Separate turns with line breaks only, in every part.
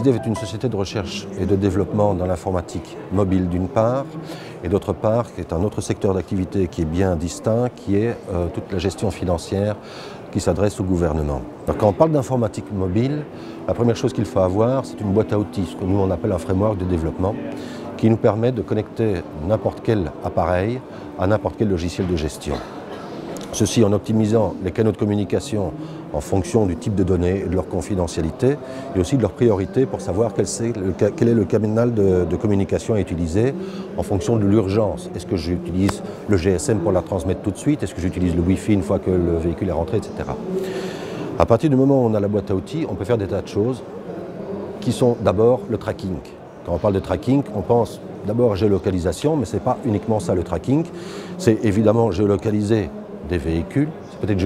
Dev est une société de recherche et de développement dans l'informatique mobile d'une part, et d'autre part, qui est un autre secteur d'activité qui est bien distinct, qui est toute la gestion financière qui s'adresse au gouvernement. Alors, quand on parle d'informatique mobile, la première chose qu'il faut avoir, c'est une boîte à outils, ce que nous on appelle un framework de développement, qui nous permet de connecter n'importe quel appareil à n'importe quel logiciel de gestion. Ceci en optimisant les canaux de communication en fonction du type de données et de leur confidentialité et aussi de leur priorité pour savoir quel est le canal de communication à utiliser en fonction de l'urgence. Est-ce que j'utilise le GSM pour la transmettre tout de suite? Est-ce que j'utilise le Wi-Fi une fois que le véhicule est rentré, etc. À partir du moment où on a la boîte à outils, on peut faire des tas de choses qui sont d'abord le tracking. Quand on parle de tracking, on pense d'abord à géolocalisation, mais ce n'est pas uniquement ça le tracking. C'est évidemment géolocaliser des véhicules, c'est peut-être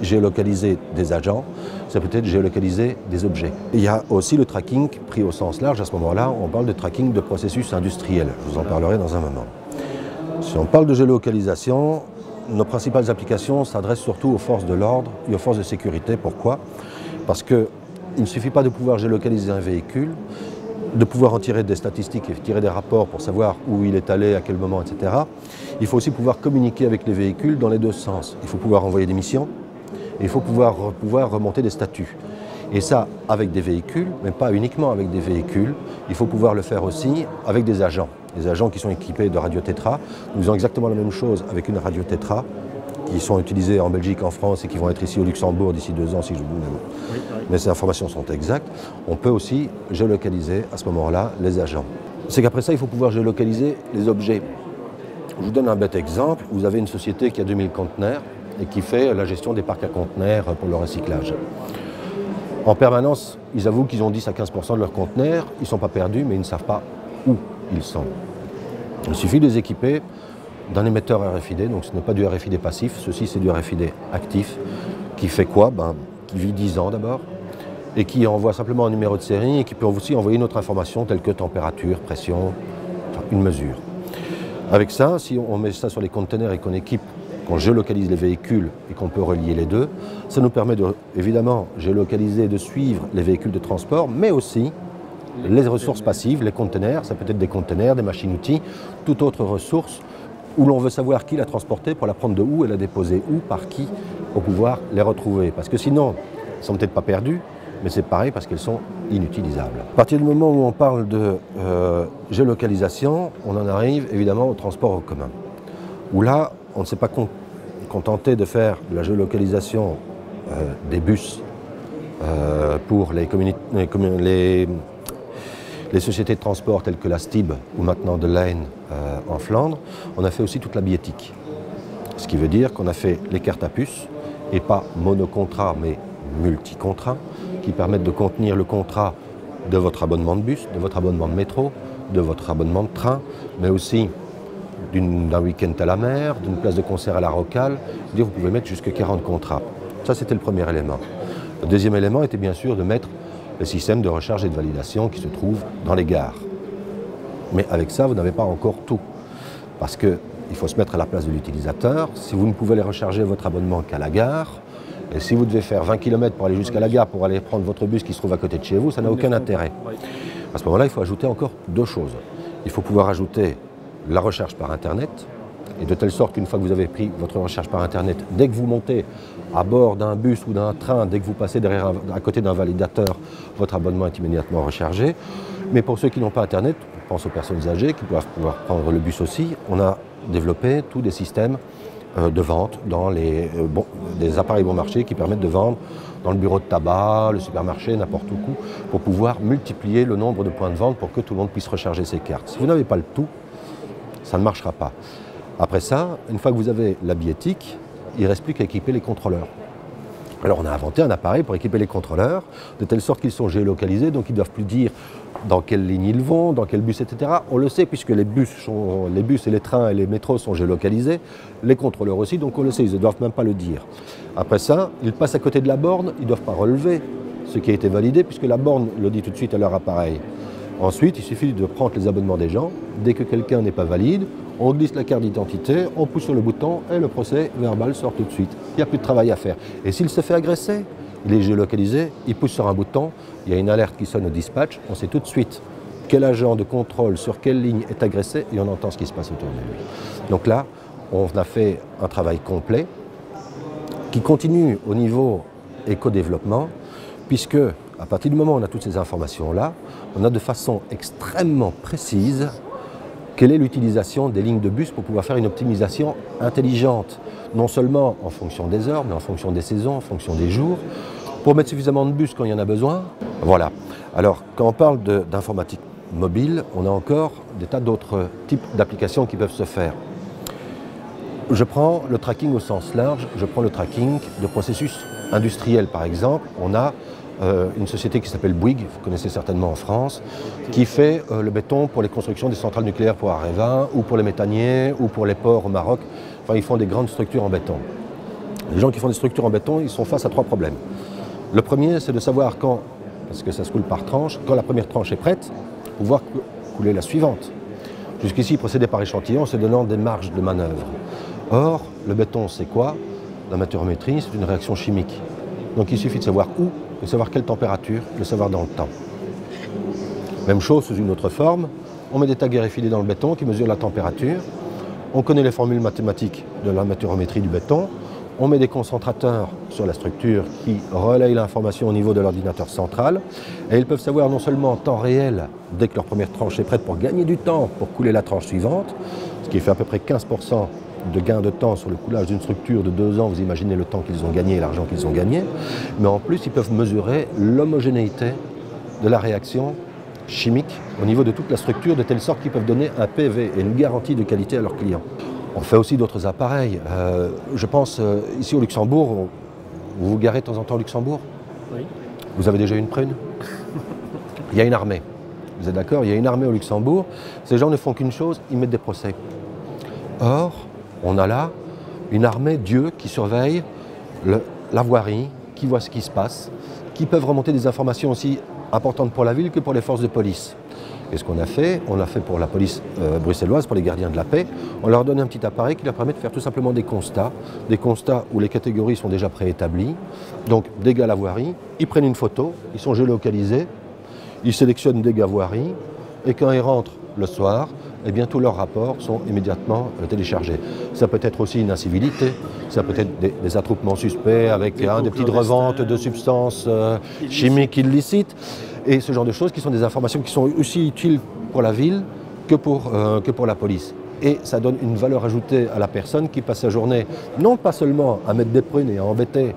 géolocaliser des agents, c'est peut-être géolocaliser des objets. Il y a aussi le tracking pris au sens large. À ce moment-là, on parle de tracking de processus industriels. Je vous en parlerai dans un moment. Si on parle de géolocalisation, nos principales applications s'adressent surtout aux forces de l'ordre et aux forces de sécurité. Pourquoi? Parce qu'il ne suffit pas de pouvoir géolocaliser un véhicule, de pouvoir en tirer des statistiques et tirer des rapports pour savoir où il est allé, à quel moment, etc. Il faut aussi pouvoir communiquer avec les véhicules dans les deux sens. Il faut pouvoir envoyer des missions et il faut pouvoir remonter des statuts. Et ça avec des véhicules, mais pas uniquement avec des véhicules. Il faut pouvoir le faire aussi avec des agents qui sont équipés de radio Tetra. Nous faisons exactement la même chose avec une radio Tetra qui sont utilisées en Belgique, en France et qui vont être ici au Luxembourg d'ici 2 ans si je vous dis. Mais ces informations sont exactes. On peut aussi géolocaliser à ce moment-là les agents. C'est qu'après ça, il faut pouvoir géolocaliser les objets. Je vous donne un bête exemple. Vous avez une société qui a 2000 conteneurs et qui fait la gestion des parcs à conteneurs pour le recyclage. En permanence, ils avouent qu'ils ont 10 à 15% de leurs conteneurs. Ils ne sont pas perdus, mais ils ne savent pas où ils sont. Il suffit de les équiper d'un émetteur RFID, donc ce n'est pas du RFID passif, ceci c'est du RFID actif, qui fait quoi? Qui vit 10 ans d'abord, et qui envoie simplement un numéro de série et qui peut aussi envoyer une autre information telle que température, pression, enfin, une mesure. Avec ça, si on met ça sur les conteneurs et qu'on géolocalise les véhicules et qu'on peut relier les deux, ça nous permet de, évidemment, géolocaliser, de suivre les véhicules de transport, mais aussi les ressources passives, les conteneurs, ça peut être des conteneurs, des machines-outils, toute autre ressource où l'on veut savoir qui l'a transportée pour la prendre de où et la déposer où, par qui, pour pouvoir les retrouver. Parce que sinon, elles ne sont peut-être pas perdues, mais c'est pareil parce qu'elles sont inutilisables. À partir du moment où on parle de géolocalisation, on en arrive évidemment au transport en commun. Où là, on ne s'est pas contenté de faire de la géolocalisation des bus pour les sociétés de transport telles que la Stib ou maintenant de Lijn en Flandre. On a fait aussi toute la billettique. Ce qui veut dire qu'on a fait les cartes à puce, et pas monocontrat mais multi-contrat, qui permettent de contenir le contrat de votre abonnement de bus, de votre abonnement de métro, de votre abonnement de train, mais aussi d'un week-end à la mer, d'une place de concert à la Rocale. Vous pouvez mettre jusqu'à 40 contrats. Ça, c'était le premier élément. Le deuxième élément était bien sûr de mettre le système de recharge et de validation qui se trouve dans les gares. Mais avec ça, vous n'avez pas encore tout. Parce qu'il faut se mettre à la place de l'utilisateur. Si vous ne pouvez aller recharger votre abonnement qu'à la gare, et si vous devez faire 20 km pour aller jusqu'à la gare pour aller prendre votre bus qui se trouve à côté de chez vous, ça n'a aucun intérêt. À ce moment-là, il faut ajouter encore 2 choses. Il faut pouvoir ajouter la recharge par Internet, et de telle sorte qu'une fois que vous avez pris votre recharge par Internet, dès que vous montez à bord d'un bus ou d'un train, dès que vous passez à côté d'un validateur, votre abonnement est immédiatement rechargé. Mais pour ceux qui n'ont pas Internet, je pense aux personnes âgées qui doivent pouvoir prendre le bus aussi, on a développé tous des systèmes de vente dans des appareils bon marché qui permettent de vendre dans le bureau de tabac, le supermarché, n'importe où, pour pouvoir multiplier le nombre de points de vente pour que tout le monde puisse recharger ses cartes. Si vous n'avez pas le tout, ça ne marchera pas. Après ça, une fois que vous avez la billettique, il ne reste plus qu'à équiper les contrôleurs. Alors on a inventé un appareil pour équiper les contrôleurs, de telle sorte qu'ils sont géolocalisés, donc ils ne doivent plus dire dans quelle ligne ils vont, dans quel bus, etc. On le sait puisque les bus et les trains et les métros sont géolocalisés, les contrôleurs aussi, donc on le sait, ils ne doivent même pas le dire. Après ça, ils passent à côté de la borne, ils ne doivent pas relever ce qui a été validé, puisque la borne le dit tout de suite à leur appareil. Ensuite, il suffit de prendre les abonnements des gens. Dès que quelqu'un n'est pas valide, on glisse la carte d'identité, on pousse sur le bouton et le procès verbal sort tout de suite. Il n'y a plus de travail à faire. Et s'il se fait agresser, il est géolocalisé, il pousse sur un bouton, il y a une alerte qui sonne au dispatch, on sait tout de suite quel agent de contrôle sur quelle ligne est agressé et on entend ce qui se passe autour de lui. Donc là, on a fait un travail complet qui continue au niveau éco-développement, puisque à partir du moment où on a toutes ces informations-là, on a de façon extrêmement précise quelle est l'utilisation des lignes de bus pour pouvoir faire une optimisation intelligente, non seulement en fonction des heures, mais en fonction des saisons, en fonction des jours, pour mettre suffisamment de bus quand il y en a besoin. Voilà. Alors, quand on parle d'informatique mobile, on a encore des tas d'autres types d'applications qui peuvent se faire. Je prends le tracking au sens large, je prends le tracking de processus industriels. Par exemple, on a une société qui s'appelle Bouygues, vous connaissez certainement en France, qui fait le béton pour les constructions des centrales nucléaires pour Areva, ou pour les méthaniers, ou pour les ports au Maroc. Enfin, ils font des grandes structures en béton. Les gens qui font des structures en béton, ils sont face à 3 problèmes. Le premier, c'est de savoir quand, parce que ça se coule par tranche, quand la première tranche est prête, pouvoir couler la suivante. Jusqu'ici, procéder par échantillon, c'est donnant des marges de manœuvre. Or, le béton, c'est quoi? La maturmétrie, c'est une réaction chimique. Donc il suffit de savoir où, de savoir quelle température, de le savoir dans le temps. Même chose sous une autre forme, on met des tags RFID dans le béton qui mesurent la température, on connaît les formules mathématiques de la maturométrie du béton, on met des concentrateurs sur la structure qui relayent l'information au niveau de l'ordinateur central, et ils peuvent savoir non seulement en temps réel, dès que leur première tranche est prête, pour gagner du temps pour couler la tranche suivante, ce qui fait à peu près 15% de gain de temps sur le coulage d'une structure de 2 ans, vous imaginez le temps qu'ils ont gagné et l'argent qu'ils ont gagné, mais en plus ils peuvent mesurer l'homogénéité de la réaction chimique au niveau de toute la structure, de telle sorte qu'ils peuvent donner un PV et une garantie de qualité à leurs clients. On fait aussi d'autres appareils. Je pense, ici au Luxembourg, vous vous garez de temps en temps au Luxembourg?
Oui.
Vous avez déjà eu une prune? Il y a une armée. Vous êtes d'accord? Il y a une armée au Luxembourg. Ces gens ne font qu'une chose, ils mettent des procès. Or, on a là une armée d'yeux qui surveille la voirie, qui voit ce qui se passe, qui peuvent remonter des informations aussi importantes pour la ville que pour les forces de police. Et ce qu'on a fait, on l'a fait pour la police bruxelloise, pour les gardiens de la paix. On leur donne un petit appareil qui leur permet de faire tout simplement des constats où les catégories sont déjà préétablies. Donc dégâts à la voirie, ils prennent une photo, ils sont géolocalisés, ils sélectionnent dégâts voirie, et quand ils rentrent le soir, eh bien, tous leurs rapports sont immédiatement téléchargés. Ça peut être aussi une incivilité, ça peut être des attroupements suspects avec des petites reventes de substances chimiques illicites, et ce genre de choses qui sont des informations qui sont aussi utiles pour la ville que pour la police. Et ça donne une valeur ajoutée à la personne qui passe sa journée, non pas seulement à mettre des prunes et à embêter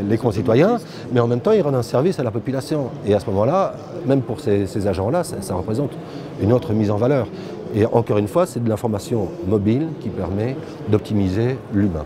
les concitoyens, mais en même temps, ils rendent un service à la population. Et à ce moment-là, même pour ces agents-là, ça représente une autre mise en valeur. Et encore une fois, c'est de l'information mobile qui permet d'optimiser l'humain.